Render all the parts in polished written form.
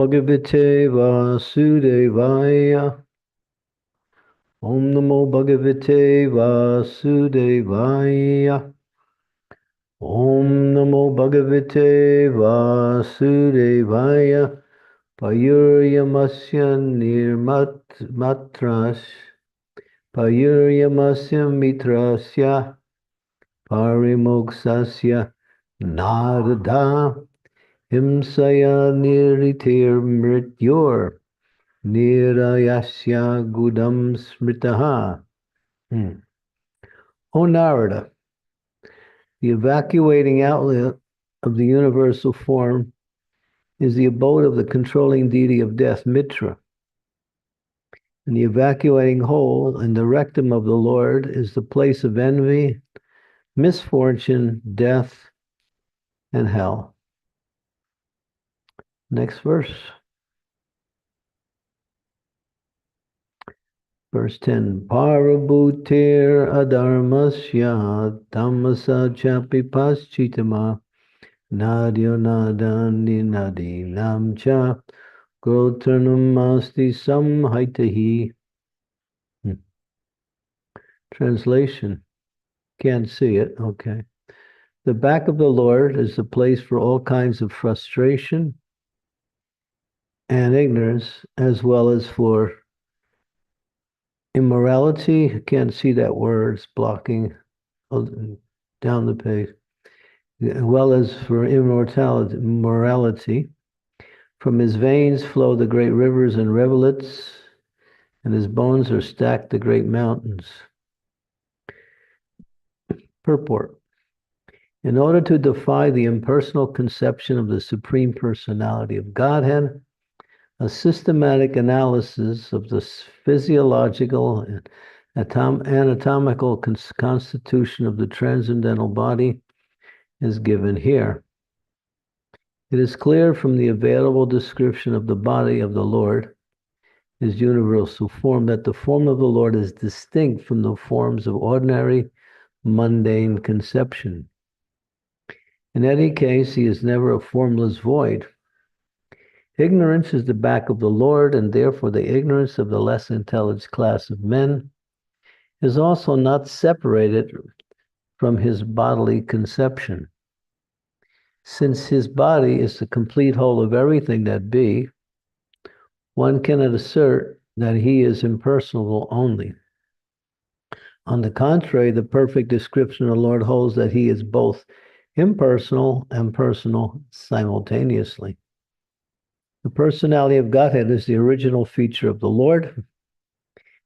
Bhagavate Vasudevaya. Om Namo Bhagavate Vasudevaya. Om Namo Bhagavate Vasudevaya. Payuryamasya nirmatras. Payuryamasya mitrasya. Parimoksasya narada. Himsaya niritir mrityor. Nirayasya gudam smritaha. O Narada, the evacuating outlet of the universal form is the abode of the controlling deity of death, Mitra. And the evacuating hole in the rectum of the Lord is the place of envy, misfortune, death, and hell. Next verse. Verse 10. Parabhutir adharmasya tamasa chapi paschitama nadyo nadani nadi namcha grotranam masti samhaitahi. Translation. Can't see it. Okay. The back of the Lord is the place for all kinds of frustration and ignorance, as well as for immorality. I can't see that word. It's blocking down the page. As well as for immorality. From his veins flow the great rivers and rivulets, and his bones are stacked the great mountains. Purport. In order to defy the impersonal conception of the Supreme Personality of Godhead, a systematic analysis of the physiological and anatomical constitution of the transcendental body is given here. It is clear from the available description of the body of the Lord, his universal form, that the form of the Lord is distinct from the forms of ordinary, mundane conception. In any case, he is never a formless void. Ignorance is the back of the Lord, and therefore the ignorance of the less intelligent class of men is also not separated from his bodily conception. Since his body is the complete whole of everything that be, one cannot assert that he is impersonal only. On the contrary, the perfect description of the Lord holds that he is both impersonal and personal simultaneously. The personality of Godhead is the original feature of the Lord,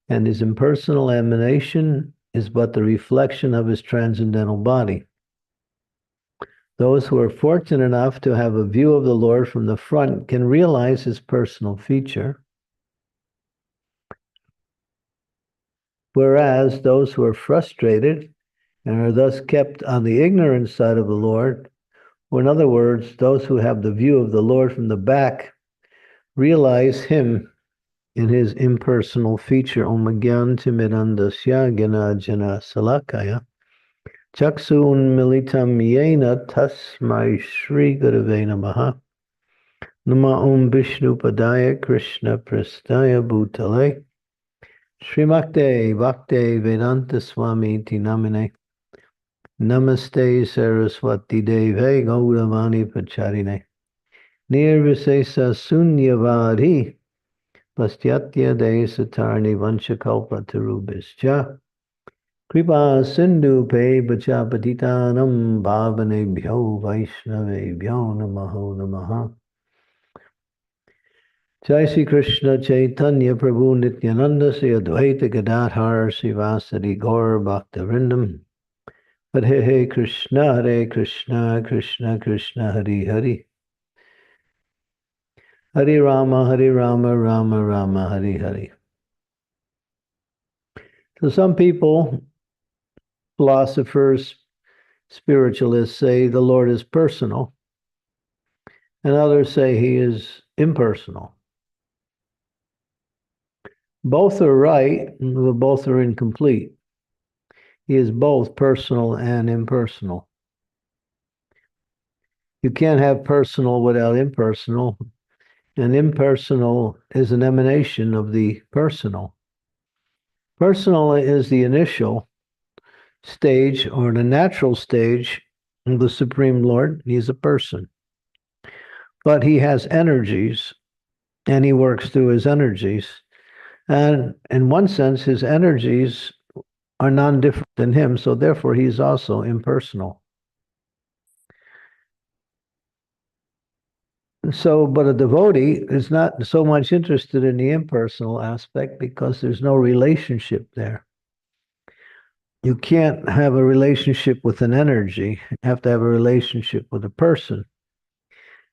and his impersonal emanation is but the reflection of his transcendental body. Those who are fortunate enough to have a view of the Lord from the front can realize his personal feature, whereas those who are frustrated and are thus kept on the ignorant side of the Lord, or in other words, those who have the view of the Lord from the back, realize him in his impersonal feature. Om Gyan Timidandasya Gana Jana Salakaya Chaksun Militam Yena Tasmai Shri Gurave Namaha. Nama Om Vishnu Padaya Krishna Prastaya Bhutale Srimakte Bhakte Vedanta Swami Tinamine. Namaste Saraswati Deve Gauravani Pacharine. Nirvisesa Sunyavadi Pastyatya Desatarni Vanchakalpa Tarubhischa Kripa Sindhu Pe Bachapatitanam Bhavanebhyo Vaishnavebhyo Namaho Namaha. Jai Sri Krishna Chaitanya Prabhu Nityananda Sri Advaita Gadadhar Srivasadi Gaur Bhaktavrindam. Hare Krishna Krishna Krishna Hare Hare. Hare Rama Rama Rama Hare Hare. So some people, philosophers, spiritualists, say the Lord is personal, and others say he is impersonal. Both are right, but both are incomplete. He is both personal and impersonal. You can't have personal without impersonal, and impersonal is an emanation of the personal. Personal is the initial stage or the natural stage of the Supreme Lord. He's a person. But he has energies and he works through his energies. And in one sense, his energies are non-different than him, so therefore he's also impersonal. So, but a devotee is not so much interested in the impersonal aspect because there's no relationship there. You can't have a relationship with an energy. You have to have a relationship with a person.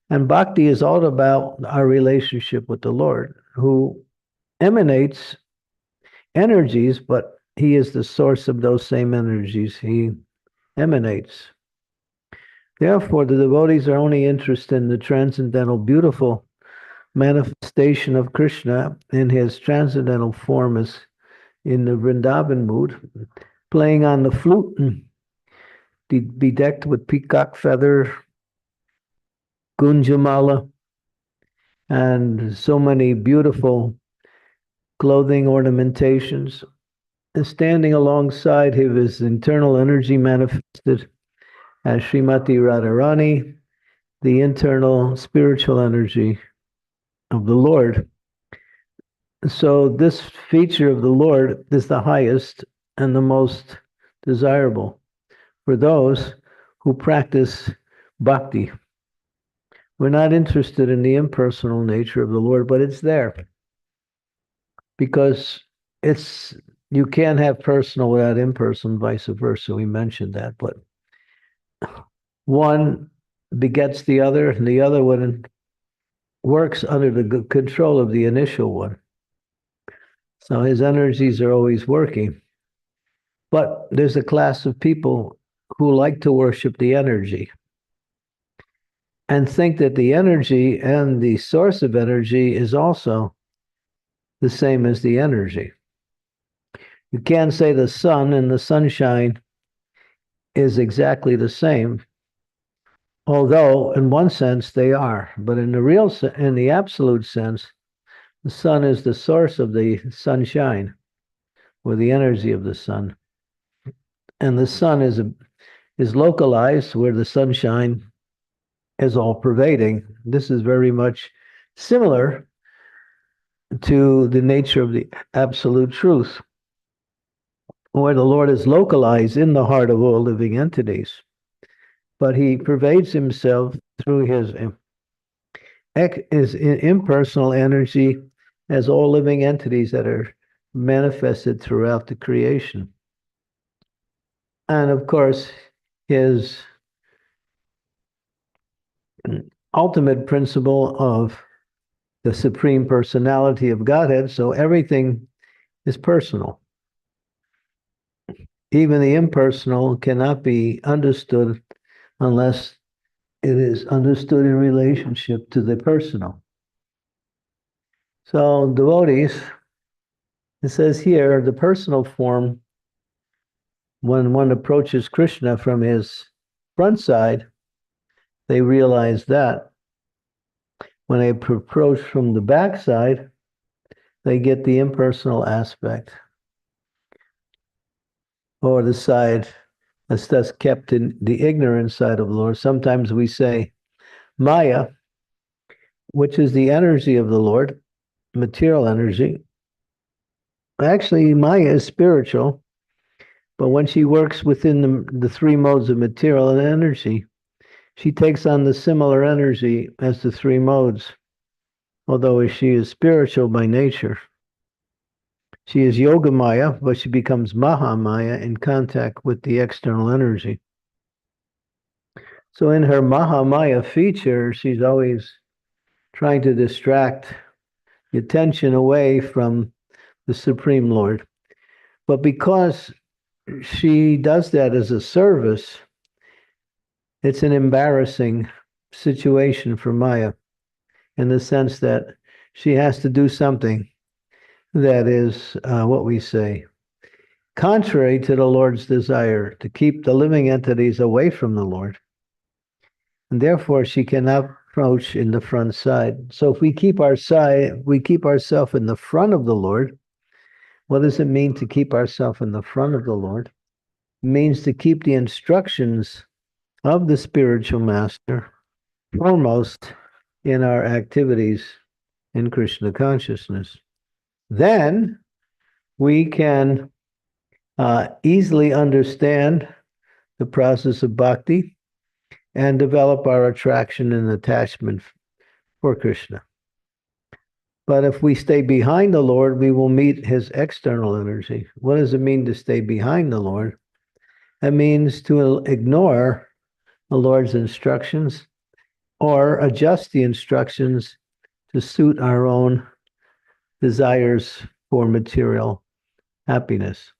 And bhakti is all about our relationship with the Lord, who emanates energies, but he is the source of those same energies he emanates. Therefore, the devotees are only interested in the transcendental, beautiful manifestation of Krishna in his transcendental form as in the Vrindavan mood, playing on the flute and bedecked with peacock feather, gunjamala, and so many beautiful clothing ornamentations, and standing alongside his internal energy manifested as Srimati Radharani, the internal spiritual energy of the Lord. So this feature of the Lord is the highest and the most desirable for those who practice bhakti. We're not interested in the impersonal nature of the Lord, but it's there. Because you can't have personal without impersonal, vice versa. We mentioned that, but one begets the other, and the other one works under the control of the initial one. So his energies are always working. But there's a class of people who like to worship the energy and think that the energy and the source of energy is also the same as the energy. You can't say the sun and the sunshine is exactly the same, although in one sense they are. But in the absolute sense, the sun is the source of the sunshine, or the energy of the sun. And the sun is localized where the sunshine is all pervading. This is very much similar to the nature of the absolute truth, where the Lord is localized in the heart of all living entities, but he pervades himself through his impersonal energy as all living entities that are manifested throughout the creation. And of course, his ultimate principle of the Supreme Personality of Godhead, so everything is personal. Even the impersonal cannot be understood unless it is understood in relationship to the personal. So devotees, it says here, the personal form, when one approaches Krishna from his front side, they realize that. When they approach from the back side, they get the impersonal aspect, or the side that's thus kept in the ignorant side of the Lord. Sometimes we say Maya, which is the energy of the Lord, material energy. Actually, Maya is spiritual, but when she works within the three modes of material and energy, she takes on the similar energy as the three modes, although she is spiritual by nature. She is Yoga Maya, but she becomes Maha Maya in contact with the external energy. So in her Maha Maya feature, she's always trying to distract the attention away from the Supreme Lord. But because she does that as a service, it's an embarrassing situation for Maya, in the sense that she has to do something that is what we say, contrary to the Lord's desire to keep the living entities away from the Lord. And therefore, she cannot approach in the front side. So if we keep ourselves in the front of the Lord, what does it mean to keep ourselves in the front of the Lord? It means to keep the instructions of the spiritual master foremost in our activities in Krishna consciousness. Then we can easily understand the process of bhakti and develop our attraction and attachment for Krishna. But if we stay behind the Lord, we will meet his external energy. What does it mean to stay behind the Lord? That means to ignore the Lord's instructions or adjust the instructions to suit our own desires for material happiness,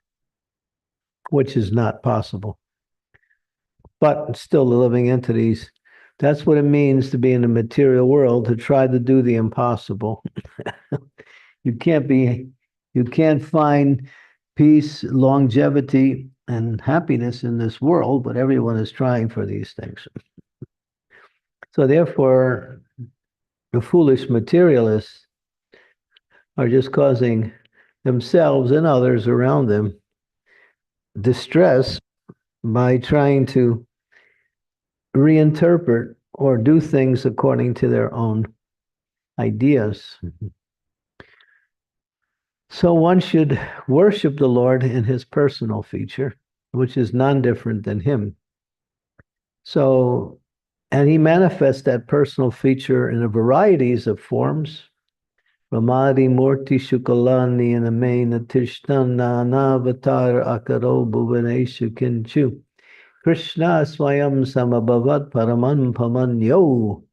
which is not possible. But still, the living entities, that's what it means to be in the material world, to try to do the impossible. You can't find peace, longevity, and happiness in this world, but everyone is trying for these things. So therefore, the foolish materialists are just causing themselves and others around them distress by trying to reinterpret or do things according to their own ideas. So one should worship the Lord in his personal feature, which is non-different than him. So, and he manifests that personal feature in a varieties of forms. Ramadi Murti Shukalani and Amena Tishtana Navatar Akaro Bhuvaneshu Kinchu. Krishna Swayam Samabhavat Paraman Pamanyo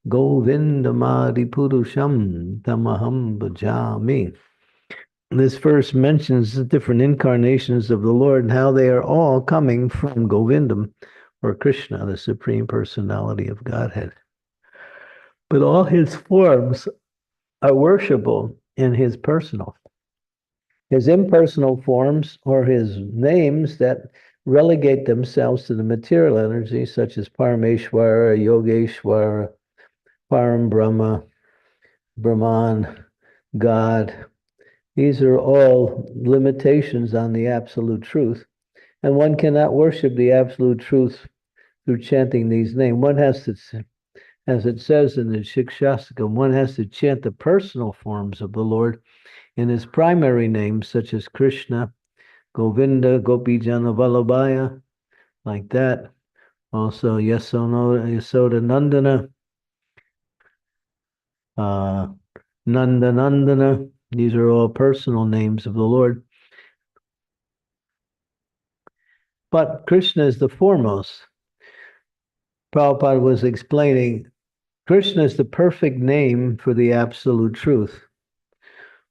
Govindamadi Purusham Tamaham Bhajami. This verse mentions the different incarnations of the Lord and how they are all coming from Govindam, or Krishna, the Supreme Personality of Godhead. But all his forms are worshipable in his personal. His impersonal forms, or his names that relegate themselves to the material energy, such as Parameshwara, Yogeshwara, Param Brahma, Brahman, God. These are all limitations on the absolute truth. And one cannot worship the absolute truth through chanting these names. One has to, as it says in the Shikshastakam, one has to chant the personal forms of the Lord in his primary names, such as Krishna, Govinda, Gopijana Vallabhaya, like that. Also, Yasoda Nandana, Nanda Nandana. These are all personal names of the Lord. But Krishna is the foremost. Prabhupada was explaining, Krishna is the perfect name for the absolute truth.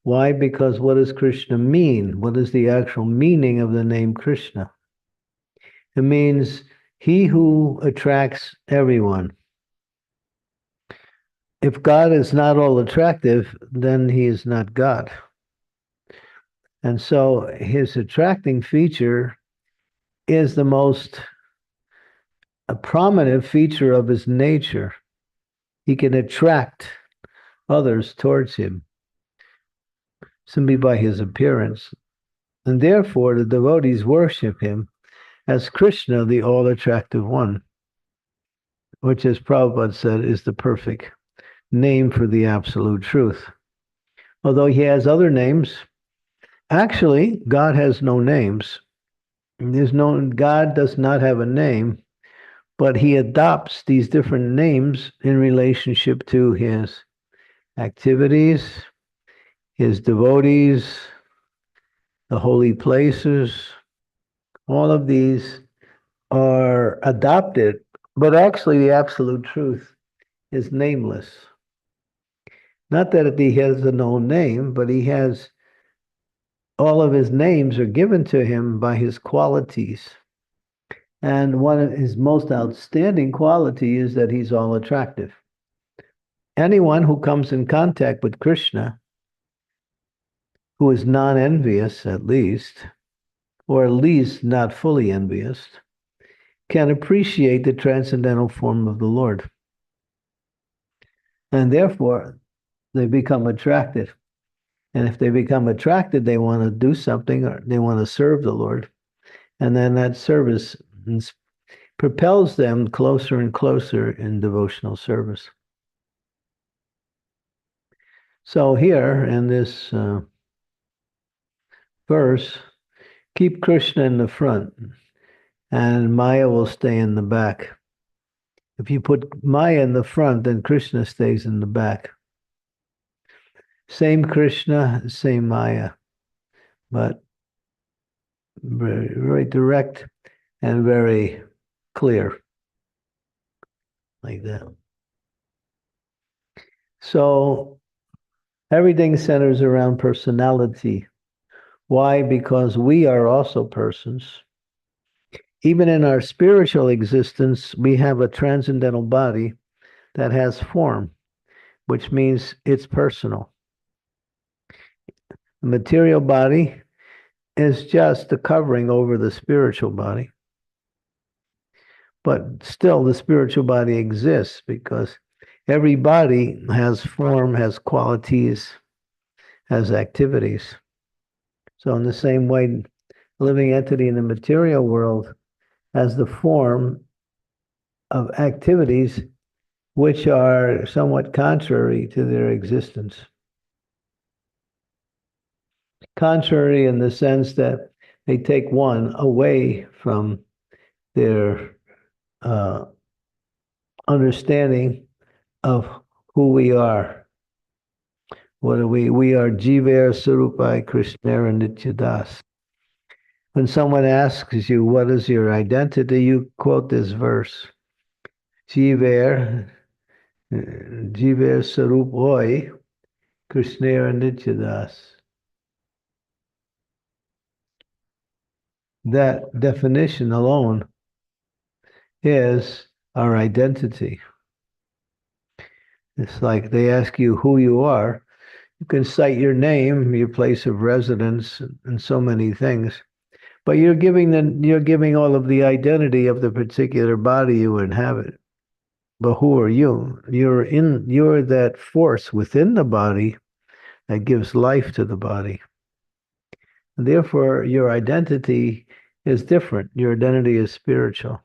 Why? Because what does Krishna mean? What is the actual meaning of the name Krishna? It means he who attracts everyone. If God is not all attractive, then he is not God. And so his attracting feature is the most prominent feature of his nature. He can attract others towards him simply by his appearance. And therefore, the devotees worship him as Krishna, the all-attractive one, which, as Prabhupada said, is the perfect name for the absolute truth. Although he has other names, actually, God has no names. God does not have a name, but he adopts these different names in relationship to his activities, his devotees, the holy places. All of these are adopted, but actually the absolute truth is nameless. Not that he has a known name, but he has all of his names are given to him by his qualities. And one of his most outstanding quality is that he's all attractive. Anyone who comes in contact with Krishna, who is non-envious at least, or at least not fully envious, can appreciate the transcendental form of the Lord. And therefore, they become attracted. And if they become attracted, they want to do something or they want to serve the Lord. And then that service propels them closer and closer in devotional service. So here in this verse, keep Krishna in the front and Maya will stay in the back. If you put Maya in the front, then Krishna stays in the back. Same Krishna, same Maya, but very, very direct and very clear, like that. So everything centers around personality. Why? Because we are also persons. Even in our spiritual existence, we have a transcendental body that has form, which means it's personal. The material body is just a covering over the spiritual body. But still, the spiritual body exists because every body has form, has qualities, has activities. So in the same way, a living entity in the material world has the form of activities which are somewhat contrary to their existence. Contrary in the sense that they take one away from their understanding of who we are. What are we? We are Jiver Sarupai Krishnera Nityadas. When someone asks you, what is your identity, you quote this verse. Jiver Sarup Hoy Krishnera Nityadas. That definition alone is our identity. It's like they ask you who you are. You can cite your name, your place of residence, and so many things. But you're giving all of the identity of the particular body you inhabit. But who are you? You're that force within the body that gives life to the body. And therefore, your identity is different. Your identity is spiritual.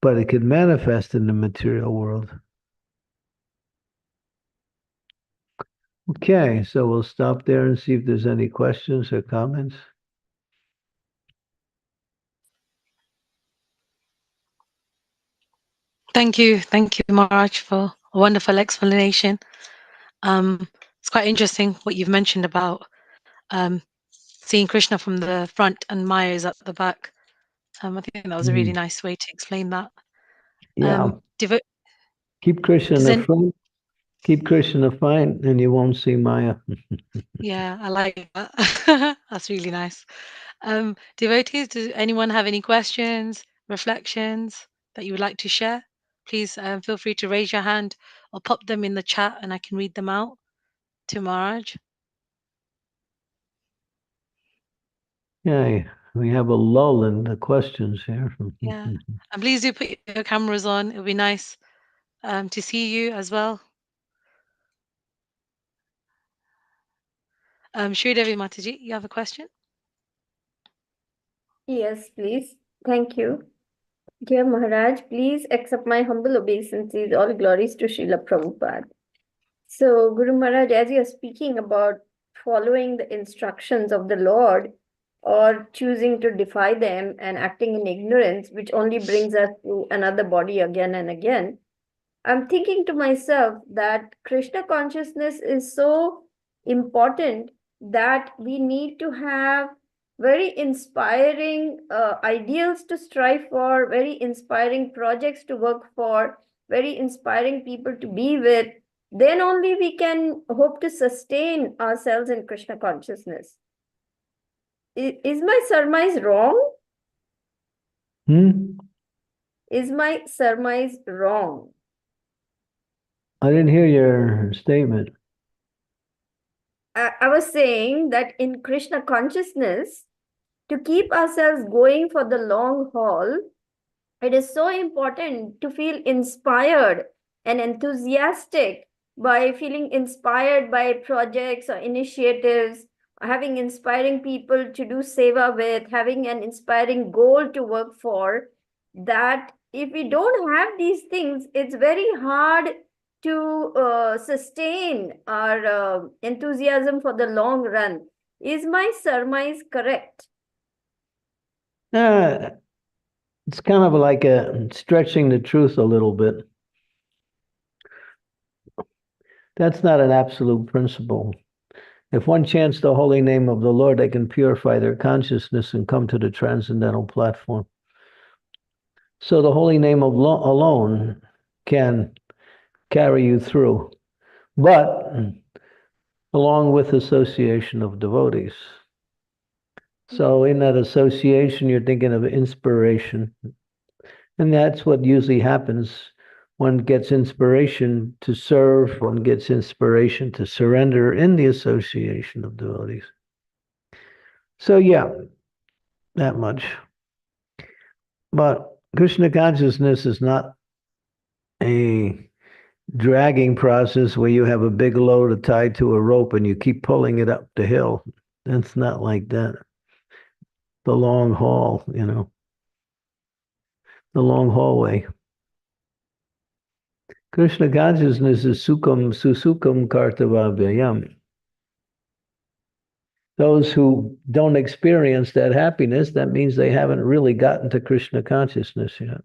But it can manifest in the material world. Okay, so we'll stop there and see if there's any questions or comments. Thank you, Maharaj, for a wonderful explanation. It's quite interesting what you've mentioned about seeing Krishna from the front and Maya is at the back. I think that was a really nice way to explain that. Yeah. Keep Krishna in the front, keep Krishna in the front, and you won't see Maya. Yeah, I like that. That's really nice. Devotees, does anyone have any questions, reflections that you would like to share? Please feel free to raise your hand or pop them in the chat and I can read them out to Maharaj. Yeah, we have a lull in the questions here. Yeah, and please do put your cameras on. It would be nice to see you as well. Sridevi Mataji, you have a question? Yes, please. Thank you. Dear Maharaj, please accept my humble obeisances. All glories to Srila Prabhupada. So, Guru Maharaj, as you're speaking about following the instructions of the Lord or choosing to defy them and acting in ignorance, which only brings us to another body again and again, I'm thinking to myself that Krishna consciousness is so important that we need to have very inspiring ideals to strive for, very inspiring projects to work for, very inspiring people to be with. Then only we can hope to sustain ourselves in Krishna consciousness. Is my surmise wrong? Is my surmise wrong? I didn't hear your statement. I was saying that in Krishna consciousness, to keep ourselves going for the long haul, it is so important to feel inspired and enthusiastic by feeling inspired by projects or initiatives, having inspiring people to do seva with, having an inspiring goal to work for, that if we don't have these things, it's very hard to sustain our enthusiasm for the long run. Is my surmise correct? It's kind of like stretching the truth a little bit. That's not an absolute principle. If one chants the holy name of the Lord, they can purify their consciousness and come to the transcendental platform. So the holy name alone can carry you through, but along with association of devotees. So in that association, you're thinking of inspiration. And that's what usually happens. One gets inspiration to serve, one gets inspiration to surrender in the association of devotees. So yeah, that much. But Krishna consciousness is not a dragging process where you have a big load tied to a rope and you keep pulling it up the hill. That's not like that. The long haul, the long hallway. Krishna consciousness is sukham susukam kartavabhyam. Those who don't experience that happiness, that means they haven't really gotten to Krishna consciousness yet.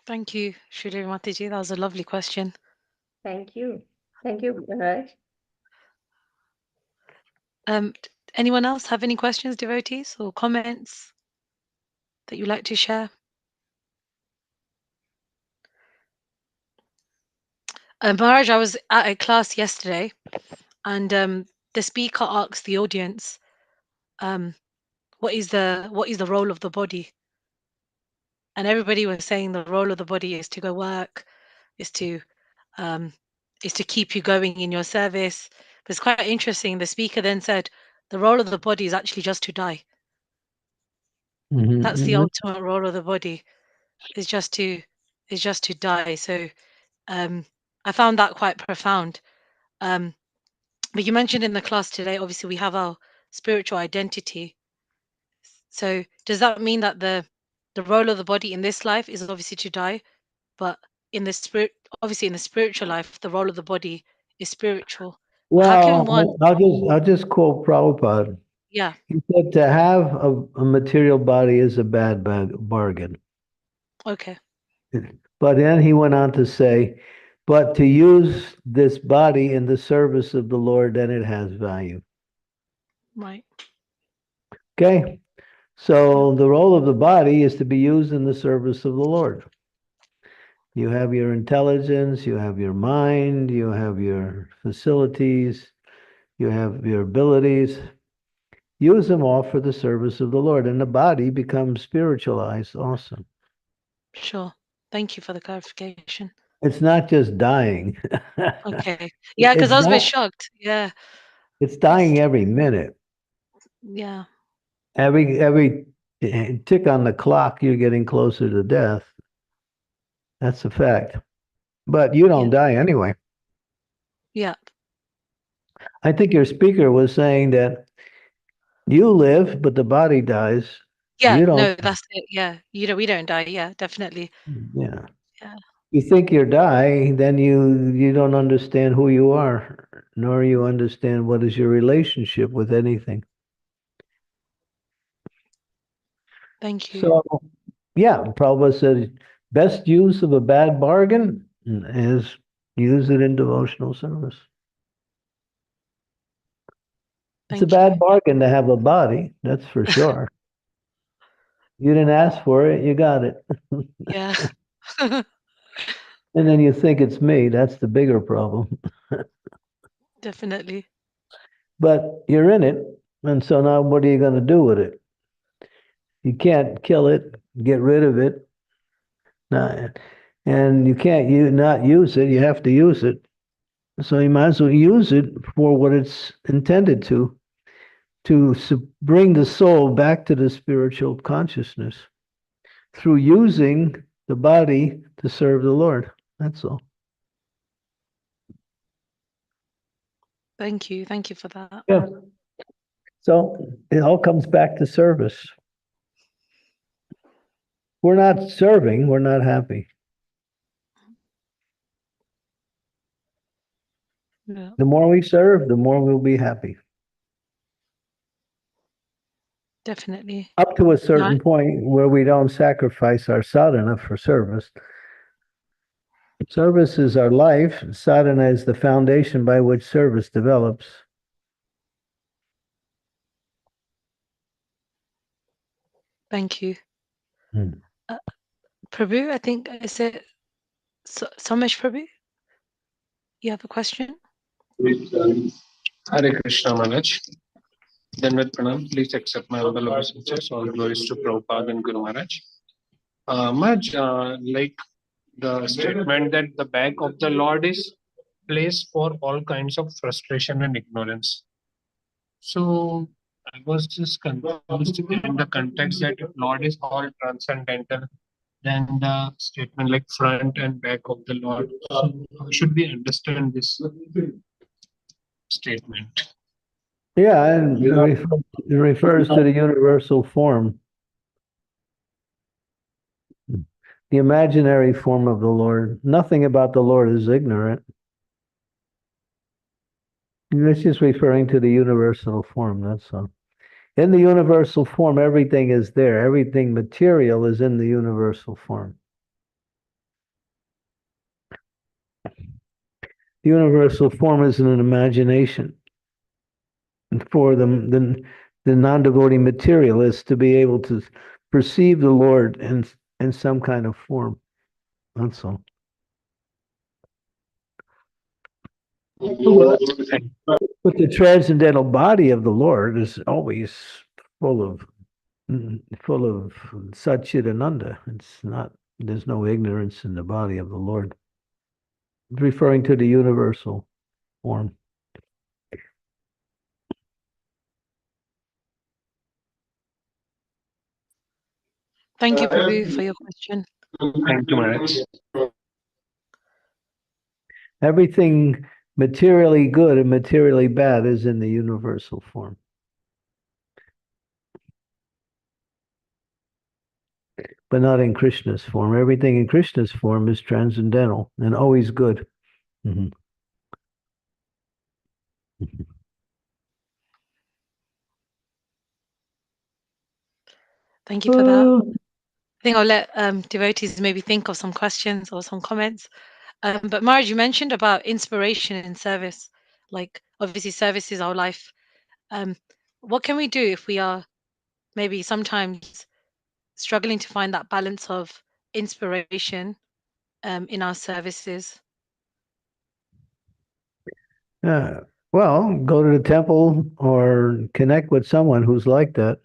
Thank you, Shri Mataji. That was a lovely question. Thank you. Thank you, Maharaj. Anyone else have any questions, devotees, or comments that you'd like to share? Maharaj, I was at a class yesterday, and the speaker asked the audience, what is the role of the body? And everybody was saying the role of the body is to go work, is to keep you going in your service. But it's quite interesting. The speaker then said the role of the body is actually just to die. Mm-hmm, That's the ultimate role of the body, is just to die. So I found that quite profound. But you mentioned in the class today, obviously we have our spiritual identity. So does that mean that the role of the body in this life is obviously to die, but in the spirit, obviously in the spiritual life, the role of the body is spiritual? How can one? Well, I'll just quote Prabhupada. Yeah. He said to have a material body is a bad bargain. Okay. But then he went on to say, but to use this body in the service of the Lord, then it has value. Right. Okay? So the role of the body is to be used in the service of the Lord. You have your intelligence, you have your mind, you have your facilities, you have your abilities. Use them all for the service of the Lord, and the body becomes spiritualized also. Sure. Thank you for the clarification. It's not just dying. Okay. Yeah, because I was a bit shocked. Yeah. It's dying every minute. Yeah. Every tick on the clock, you're getting closer to death. That's a fact. But you don't die anyway. Yeah. I think your speaker was saying that you live, but the body dies. Yeah. You don't. No, that's it. Yeah. We don't die. Yeah, definitely. Yeah. Yeah. You think you're dying, then you don't understand who you are, nor you understand what is your relationship with anything. Thank you. So, yeah, Prabhupada said, best use of a bad bargain is use it in devotional service. It's a bad bargain to have a body, that's for sure. You didn't ask for it, you got it. Yeah. And then you think it's me, that's the bigger problem. Definitely. But you're in it, and so now what are you going to do with it? You can't kill it, get rid of it, and you can't not use it, you have to use it. So you might as well use it for what it's intended to. to bring the soul back to the spiritual consciousness through using the body to serve the Lord. That's all. Thank you. Thank you for that. Yeah. So it all comes back to service. We're not serving, we're not happy. Yeah, The more we serve, the more we'll be happy. definitely. Up to a No, certain point where we don't sacrifice our sadhana for service. Service is our life. Sadhana is the foundation by which service develops. thank you. Hmm. Prabhu, I think is it Somesh Prabhu? You have a question? Hare Krishna Maharaj. Danvat Pranam. Please accept my humble obeisances. All glories to Prabhupada and Guru Maharaj. Maharaj, like the statement that the back of the Lord is place for all kinds of frustration and ignorance. So I was just confused in the context that if Lord is all transcendental, then the statement like front and back of the Lord. So how should we understand this statement? Yeah, and it refers to the universal form, the imaginary form of the Lord. Nothing about the Lord is ignorant. It's just referring to the universal form, that's all. In the universal form, everything is there. Everything material is in the universal form. The universal form is an imagination. And for the non-devotee materialist to be able to perceive the Lord in some kind of form. That's all. But the transcendental body of the Lord is always full of Satchidananda. It's not, there's no ignorance in the body of the Lord. It's referring to the universal form. Thank you, Prabhu, for your question. Thank you, Maharaj. Everything materially good and materially bad is in the universal form. But not in Krishna's form. Everything in Krishna's form is transcendental and always good. Mm-hmm. Thank you for that. I think I'll let devotees maybe think of some questions or some comments. But Marge, you mentioned about inspiration in service. Like obviously service is our life. What can we do if we are maybe sometimes struggling to find that balance of inspiration in our services? Well, go to the temple or connect with someone who's like that.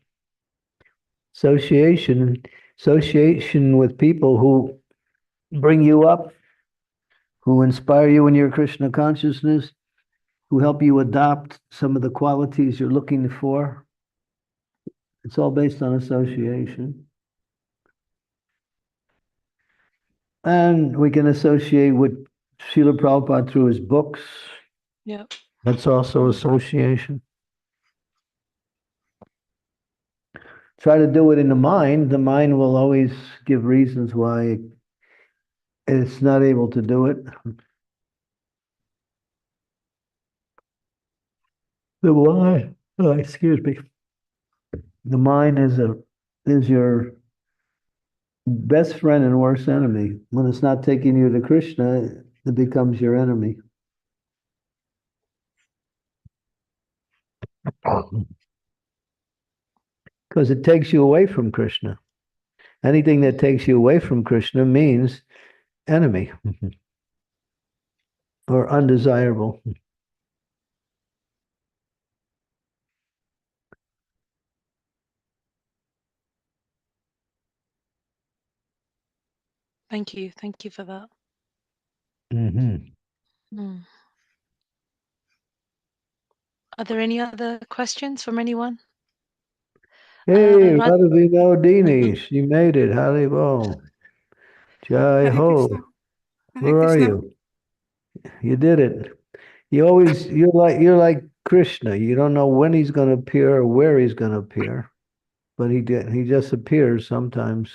Association with people who bring you up, who inspire you in your Krishna consciousness, who help you adopt some of the qualities you're looking for. It's all based on association. And we can associate with Srila Prabhupada through his books. Yeah. That's also association. Try to do it in the mind. The mind will always give reasons why it's not able to do it. The why? Oh, excuse me. The mind is your best friend and worst enemy. When it's not taking you to Krishna, it becomes your enemy. Because it takes you away from Krishna. Anything that takes you away from Krishna means enemy or undesirable. Thank you. Thank you for that. Mm-hmm. Are there any other questions from anyone? Hey, Rad- Radhavi Nodini, she made it. Haribo. Jai Hare ho. Krishna. Hare Where are Krishna. you? You did it. You're like Krishna. You don't know when he's going to appear or where he's going to appear, but he just appears sometimes,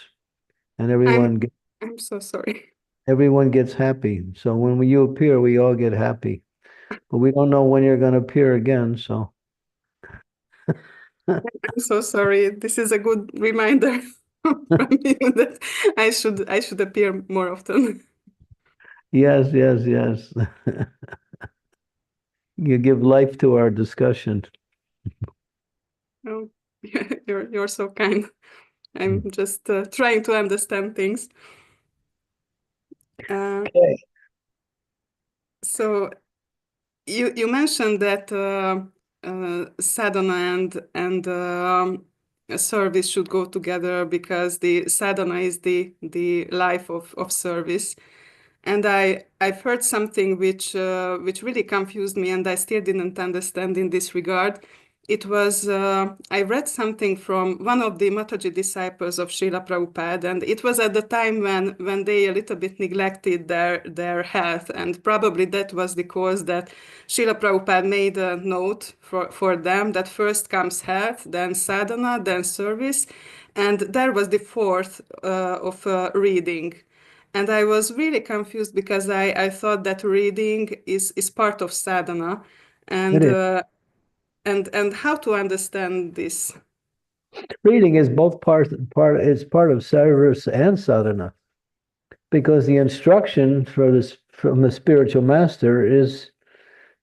and I'm so sorry. everyone gets happy. So when you appear, we all get happy, but we don't know when you're going to appear again. So I'm so sorry. This is a good reminder from you that I should appear more often. yes. You give life to our discussion. Oh, you're so kind. I'm just trying to understand things. Okay. So you mentioned that sadhana and a service should go together because the sadhana is the life of service. And I've heard something which really confused me, and I still didn't understand in this regard. It was I read something from one of the Mataji disciples of Srila Prabhupada, and it was at the time when they a little bit neglected their health, and probably that was the cause that Srila Prabhupada made a note for them that first comes health, then sadhana, then service, and there was the fourth of reading. And I was really confused because I thought that reading is part of sadhana, It is. and how to understand this. Reading is both it's part of service and sadhana, because the instruction from the spiritual master is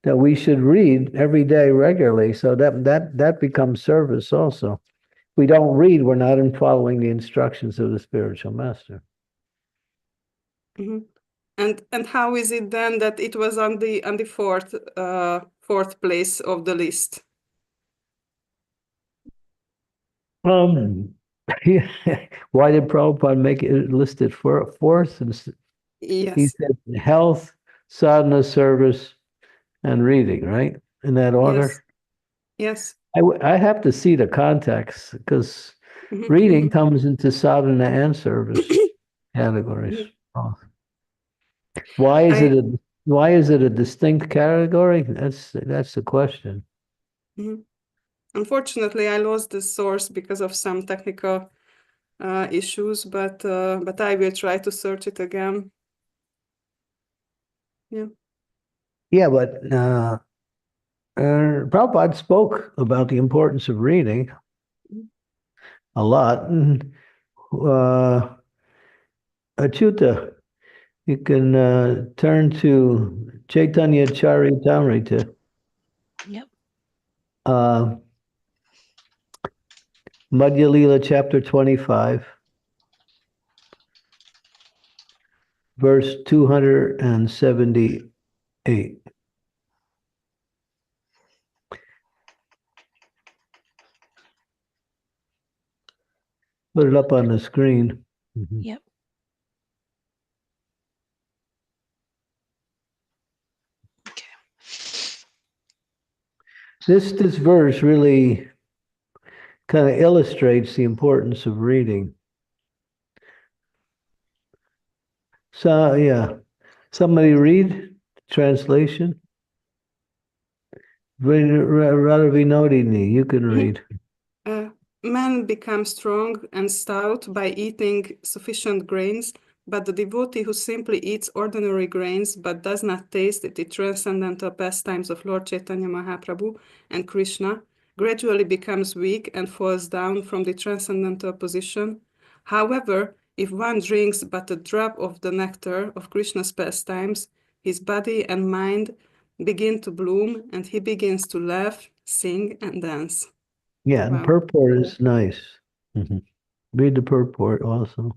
that we should read every day regularly. So that becomes service also. If we don't read, we're not in following the instructions of the spiritual master. Mm-hmm. And how is it then that it was on the fourth place of the list? Why did Prabhupada make it listed for fourth? He Yes, said health, sadhana, service, and reading, right? In that order. yes. I have to see the context, because Mm-hmm. reading comes into sadhana and service categories. Oh. Why is it a distinct category? That's the question. Mhm. Unfortunately, I lost the source because of some technical issues, but I will try to search it again. Yeah. Yeah, but Prabhupada spoke about the importance of reading a lot. And, Achyuta, you can turn to Chaitanya Charitamrita. Yep. Madhya Lila chapter 25, verse 278. Put it up on the screen. Mhm. Yep. Okay. This verse really kind of illustrates the importance of reading. So yeah, somebody read translation. Rather be Vinodini, you can read. Man becomes strong and stout by eating sufficient grains, but the devotee who simply eats ordinary grains but does not taste the transcendental pastimes of Lord Chaitanya Mahaprabhu and Krishna gradually becomes weak and falls down from the transcendental position. However, if one drinks but a drop of the nectar of Krishna's pastimes, his body and mind begin to bloom and he begins to laugh, sing, and dance. Yeah, the Wow. purport is nice. Mhm. Read the purport also.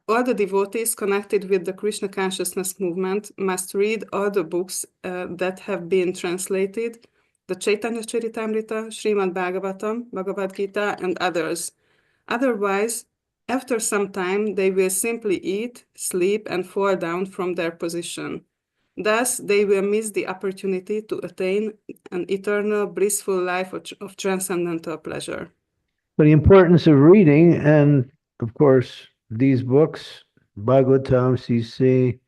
All the devotees connected with the Krishna consciousness movement must read all the books that have been translated, the Chaitanya Charitamrita, Srimad Bhagavatam, Bhagavad Gita, and others. Otherwise, after some time, they will simply eat, sleep, and fall down from their position. Thus, they will miss the opportunity to attain an eternal, blissful life of transcendental pleasure. But the importance of reading, and of course, these books, Bhagavatam, CC,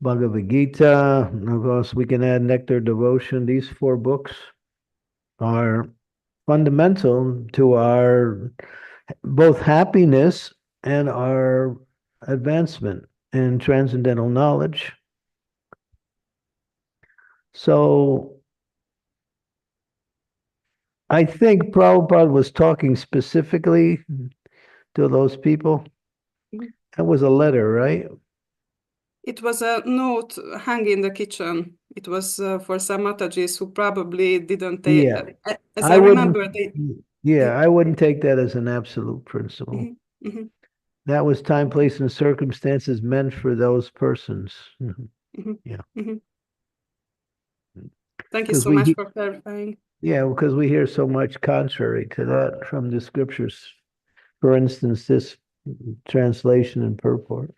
Bhagavad Gita, and of course, we can add Nectar Devotion. These 4 books are fundamental to our both happiness and our advancement in transcendental knowledge. So I think Prabhupada was talking specifically to those people. That was a letter, right? It was a note hung in the kitchen. It was for some Matajis who probably didn't take. Yeah. As I remember, I wouldn't take that as an absolute principle. That was time, place, and circumstances meant for those persons. Yeah. Thank you so much for clarifying. Yeah, because we hear so much contrary to that from the scriptures. For instance, this translation and purport.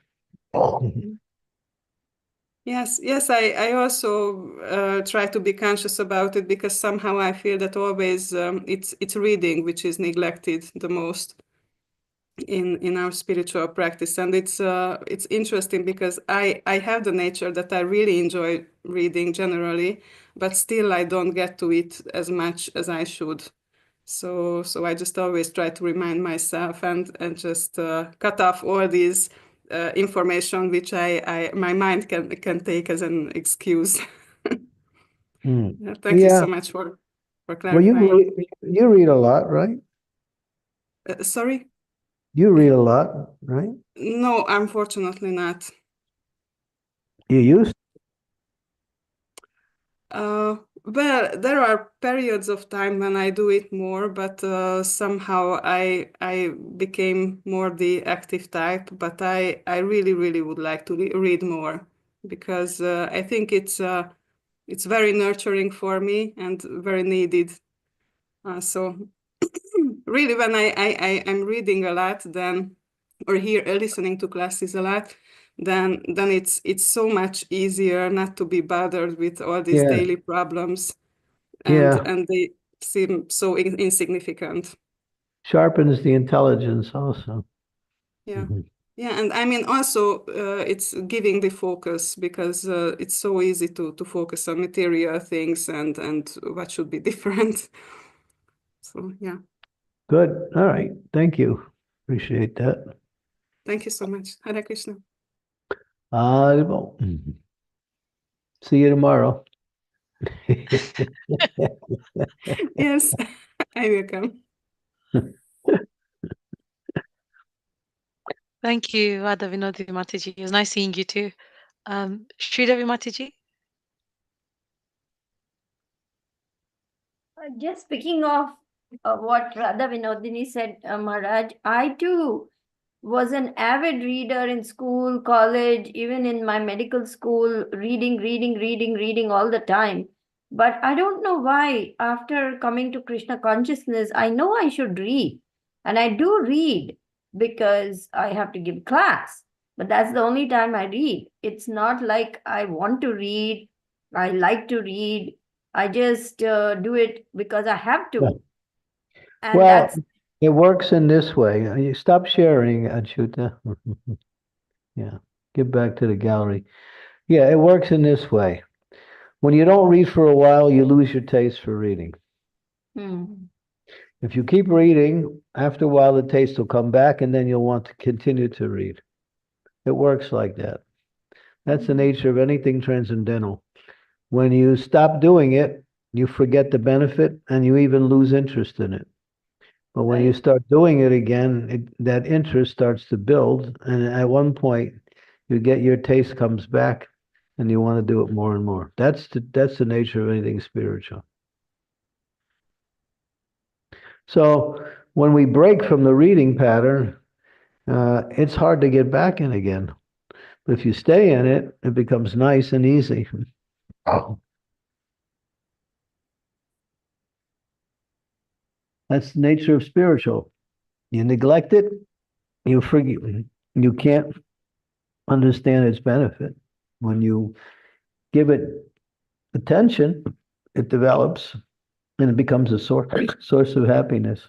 Yes, I also try to be conscious about it, because somehow I feel that always it's reading which is neglected the most in our spiritual practice. And it's interesting because I have the nature that I really enjoy reading generally, but still I don't get to it as much as I should. So I just always try to remind myself and just cut off all these information which my mind can take as an excuse. Thank you so much for clarifying. Well, you read a lot, right? Sorry? You read a lot, right? No, unfortunately not. You used well, there are periods of time when I do it more, but somehow I became more the active type. But I really would like to read more, because I think it's very nurturing for me and very needed. So really, when I'm reading a lot, then, or listening to classes a lot, then it's so much easier not to be bothered with all these daily problems, and they seem so insignificant. Sharpens the intelligence also. Yeah. Yeah, and I mean also it's giving the focus, because it's so easy to focus on material things and what should be different. So yeah. Good. All right. Thank you. Appreciate that. Thank you so much. Hare Krishna. See you tomorrow. Yes, I will come. Thank you, Radha Vinodi Mataji. It was nice seeing you too. Sridevi Mataji. Just speaking of what Radha Vinodini said, Maharaj, I too was an avid reader in school, college, even in my medical school, reading all the time. But I don't know why, after coming to Krishna consciousness, I know I should read. And I do read because I have to give class. But that's the only time I read. It's not like I want to read, I like to read. I just do it because I have to. And well, it works in this way. You stop sharing, Achyuta. Yeah, get back to the gallery. Yeah, it works in this way. When you don't read for a while, you lose your taste for reading. If you keep reading, after a while, the taste will come back, and then you'll want to continue to read. It works like that. That's the nature of anything transcendental. When you stop doing it, you forget the benefit, and you even lose interest in it. But when you start doing it again, that interest starts to build, and at one point, your taste comes back, and you want to do it more and more. That's the nature of anything spiritual. So when we break from the reading pattern, it's hard to get back in again. But if you stay in it, it becomes nice and easy. That's the nature of spiritual. You neglect it, you forget, you can't understand its benefit. When you give it attention, it develops and it becomes a source of happiness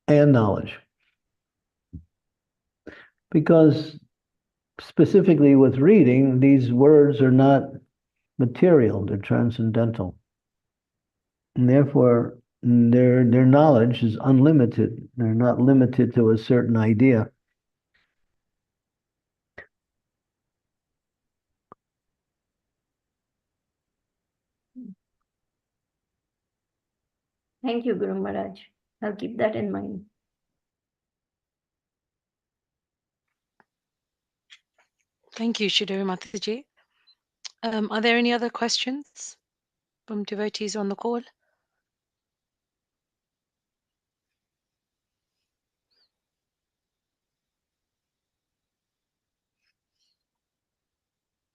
and knowledge. Because specifically with reading, these words are not material, they're transcendental. And therefore, their knowledge is unlimited. They're not limited to a certain idea. Thank you, Guru Maharaj. I'll keep that in mind. Thank you, Shidori Mataji. Are there any other questions from devotees on the call?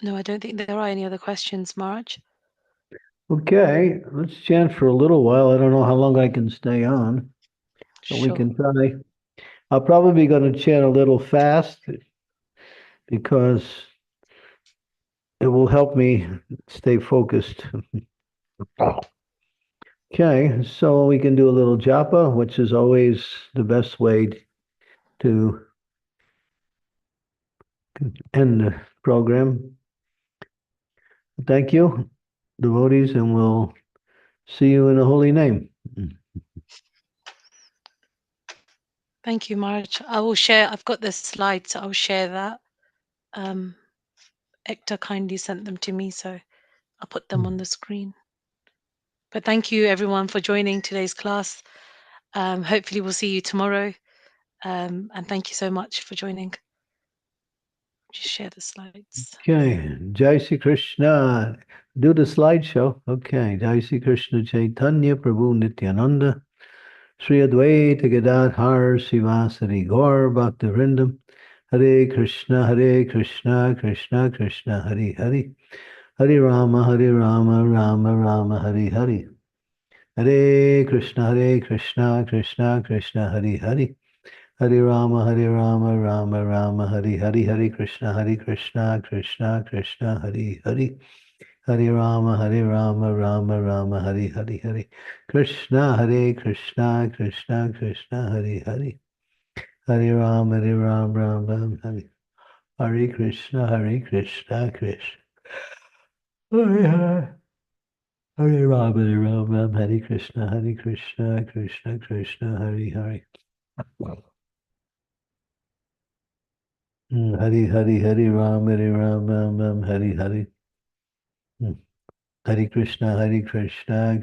No, I don't think there are any other questions, Maharaj. Okay, let's chant for a little while. I don't know how long I can stay on, but we Sure. can try. I'll probably be going to chant a little fast because it will help me stay focused. Okay, so we can do a little japa, which is always the best way to end the program. Thank you, devotees, and we'll see you in the holy name. Thank you, Maharaj. I will share. I've got the slides. I'll share that. Ekta kindly sent them to me, so I'll put them on the screen. But thank you, everyone, for joining today's class. Hopefully, we'll see you tomorrow. And thank you so much for joining. Just share the slides. Okay, Jai Sri Krishna. Do the slideshow. Okay, Jai Sri Krishna Chaitanya Prabhu Nityananda. Sri Advaita Gadadhar Sivasari Gaur Bhakta Vrindam. Hare Krishna, Krishna Krishna, Hare Hare. Hare Rama, Rama Rama, Hare Hare. Hare Krishna, Krishna Krishna, Hare Hare. Hare Rama, Rama Rama, Hare Hare. Hare Krishna, Krishna Krishna, Hare Hare. Hare Rama, Rama Rama, Hare Hare. Hare Krishna, Krishna Krishna, Hare Hare. Hare Rama, Rama, Hare Hare Krishna, Krishna Hare Hare. Hare Rama, Hare Krishna, Krishna Krishna, Hare Hare. Hare Rama, Hare Hare. Hare Krishna, Krishna